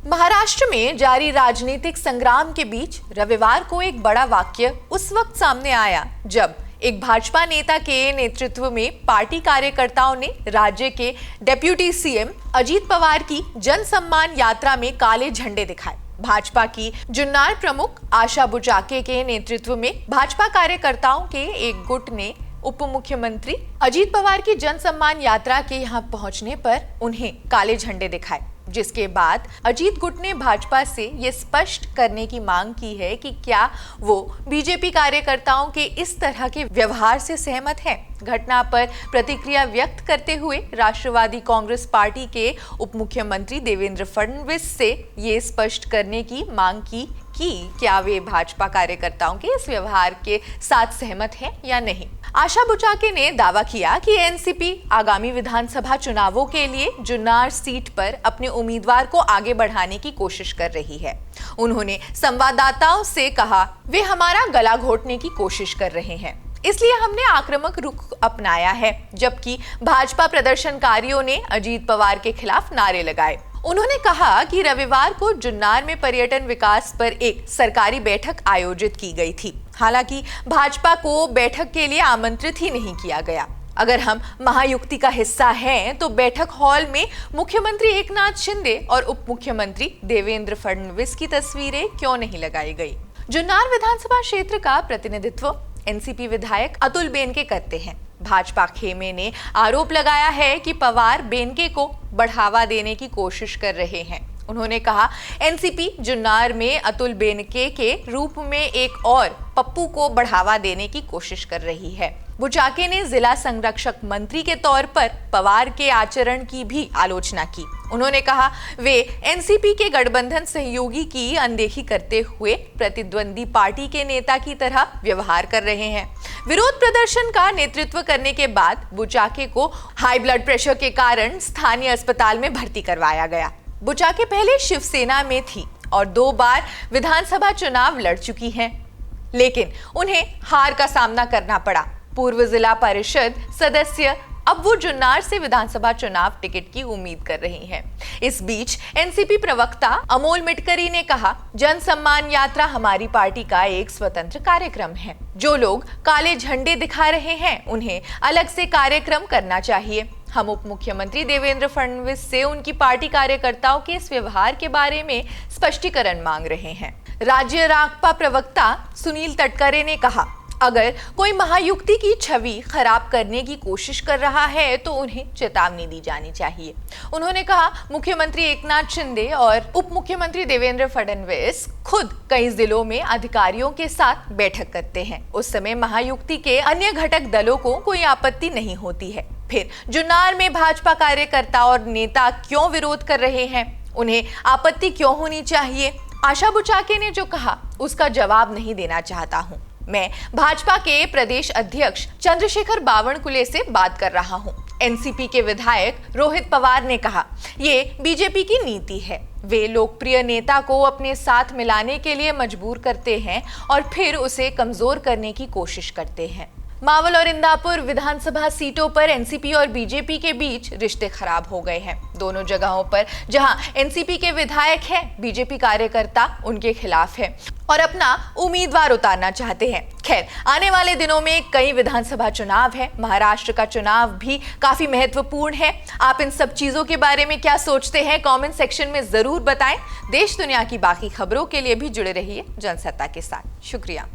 महाराष्ट्र में जारी राजनीतिक संग्राम के बीच रविवार को एक बड़ा वाकया उस वक्त सामने आया जब एक भाजपा नेता के नेतृत्व में पार्टी कार्यकर्ताओं ने राज्य के डिप्टी सीएम अजीत पवार की जन सम्मान यात्रा में काले झंडे दिखाए। भाजपा की जुन्नर प्रमुख आशा बुचाके के नेतृत्व में भाजपा कार्यकर्ताओं के एक गुट ने उप मुख्यमंत्री अजीत पवार की जन सम्मान यात्रा के यहां पहुंचने पर उन्हें काले झंडे दिखाए, जिसके बाद अजीत गुट ने भाजपा से ये स्पष्ट करने की मांग की है कि क्या वो बीजेपी कार्यकर्ताओं के इस तरह के व्यवहार से सहमत है। घटना पर प्रतिक्रिया व्यक्त करते हुए राष्ट्रवादी कांग्रेस पार्टी के उप मुख्यमंत्री देवेंद्र फडणवीस से ये स्पष्ट करने की मांग की कि क्या वे भाजपा कार्यकर्ताओं के इस व्यवहार के साथ सहमत हैं या नहीं। आशा बुचाके ने दावा किया कि एनसीपी आगामी विधानसभा चुनावों के लिए जुन्नर सीट पर अपने उम्मीदवार को आगे बढ़ाने की कोशिश कर रही है। उन्होंने संवाददाताओं से कहा, वे हमारा गला घोटने की कोशिश कर रहे हैं, इसलिए हमने आक्रामक रुख अपनाया है, जबकि भाजपा प्रदर्शनकारियों ने अजीत पवार के खिलाफ नारे लगाए। उन्होंने कहा कि रविवार को जुन्नर में पर्यटन विकास पर एक सरकारी बैठक आयोजित की गई थी। हालांकि भाजपा को बैठक के लिए आमंत्रित ही नहीं किया गया। अगर हम महायुक्ति का हिस्सा हैं तो बैठक हॉल में मुख्यमंत्री एकनाथ शिंदे और उप मुख्यमंत्री देवेंद्र फडणवीस की तस्वीरें क्यों नहीं लगाई गई। जुन्नर विधानसभा क्षेत्र का प्रतिनिधित्व एनसीपी विधायक अतुल बेनके करते हैं। भाजपा खेमे ने आरोप लगाया है कि पवार बेनके को बढ़ावा देने की कोशिश कर रहे हैं। उन्होंने कहा, एनसीपी जुन्नर में अतुल बेनके के रूप में एक और पप्पू को बढ़ावा देने की कोशिश कर रही है। बुचाके ने जिला संरक्षक मंत्री के तौर पर पवार के आचरण की भी आलोचना की। उन्होंने कहा, वे एनसीपी के गठबंधन सहयोगी की अनदेखी करते हुए प्रतिद्वंदी पार्टी के नेता की तरह व्यवहार कर रहे हैं। विरोध प्रदर्शन का नेतृत्व करने के बाद बुचाके को हाई ब्लड प्रेशर के कारण स्थानीय अस्पताल में भर्ती करवाया गया। बुचाके पहले शिवसेना में थी और 2 बार विधानसभा चुनाव लड़ चुकी हैं, लेकिन उन्हें हार का सामना करना पड़ा। पूर्व जिला परिषद सदस्य अब वो जुन्नर से विधानसभा चुनाव टिकट की उम्मीद कर रही हैं। इस बीच एनसीपी प्रवक्ता अमोल मिटकरी ने कहा, जन सम्मान यात्रा हमारी पार्टी का एक स्वतंत्र कार्यक्रम है। जो लोग काले झंडे दिखा रहे हैं उन्हें अलग से कार्यक्रम करना चाहिए। हम उप मुख्यमंत्री देवेंद्र फडणवीस से उनकी पार्टी कार्यकर्ताओं के इस व्यवहार के बारे में स्पष्टीकरण मांग रहे हैं। राज्य राकपा प्रवक्ता सुनील तटकरे ने कहा, अगर कोई महायुक्ति की छवि खराब करने की कोशिश कर रहा है तो उन्हें चेतावनी दी जानी चाहिए। उन्होंने कहा, मुख्यमंत्री एकनाथ शिंदे और उप मुख्यमंत्री देवेंद्र फडणवीस खुद कई जिलों में अधिकारियों के साथ बैठक करते हैं। उस समय महायुक्ति के अन्य घटक दलों को कोई आपत्ति नहीं होती है। फिर जुन्नर में भाजपा कार्यकर्ता और नेता क्यों विरोध कर रहे हैं, उन्हें आपत्ति क्यों होनी चाहिए। आशा बुचाके ने जो कहा उसका जवाब नहीं देना चाहता हूँ। मैं भाजपा के प्रदेश अध्यक्ष चंद्रशेखर बावनकुले से बात कर रहा हूं। एनसीपी के विधायक रोहित पवार ने कहा, ये बीजेपी की नीति है। वे लोकप्रिय नेता को अपने साथ मिलाने के लिए मजबूर करते हैं और फिर उसे कमजोर करने की कोशिश करते हैं। मावल और इंदापुर विधानसभा सीटों पर एनसीपी और बीजेपी के बीच रिश्ते खराब हो गए हैं। दोनों जगहों पर जहां एनसीपी के विधायक हैं, बीजेपी कार्यकर्ता उनके खिलाफ है और अपना उम्मीदवार उतारना चाहते हैं। खैर, आने वाले दिनों में कई विधानसभा चुनाव है। महाराष्ट्र का चुनाव भी काफी महत्वपूर्ण है। आप इन सब चीजों के बारे में क्या सोचते हैं, कमेंट सेक्शन में जरूर बताएं। देश दुनिया की बाकी खबरों के लिए भी जुड़े रहिए जनसत्ता के साथ। शुक्रिया।